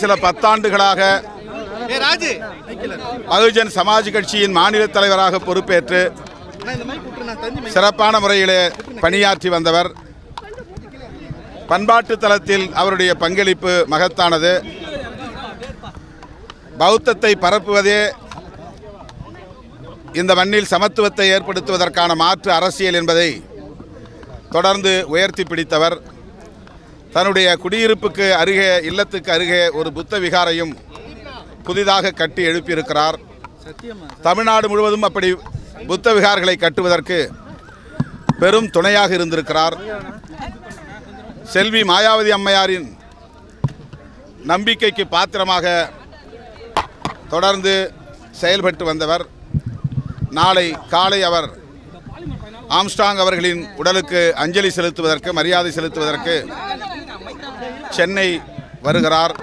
சில பத்தாண்டுகளாக பகுஜன் சமாஜ் கட்சியின் மாநில தலைவராக பொறுப்பேற்று சிறப்பான முறையிலே பணியாற்றி வந்தவர். பண்பாட்டு தளத்தில் அவருடைய பங்களிப்பு மகத்தானது. பௌத்தத்தை பரப்புவதே இந்த மண்ணில் சமத்துவத்தை ஏற்படுத்துவதற்கான மாற்று அரசியல் என்பதை தொடர்ந்து உயர்த்தி பிடித்தவர். தன்னுடைய குடியிருப்புக்கு அருகே, இல்லத்துக்கு அருகே ஒரு புத்த விகாரையும் புதிதாக கட்டி எழுப்பியிருக்கிறார். தமிழ்நாடு முழுவதும் அப்படி புத்த விகார்களை கட்டுவதற்கு பெரும் துணையாக இருந்திருக்கிறார். செல்வி மாயாவதி அம்மையாரின் நம்பிக்கைக்கு பாத்திரமாக தொடர்ந்து செயல்பட்டு வந்தவர். நாளை காலை அவர் ஆம்ஸ்ட்ராங் அவர்களின் உடலுக்கு அஞ்சலி செலுத்துவதற்கு, மரியாதை செலுத்துவதற்கு சென்னை வருகிறார்.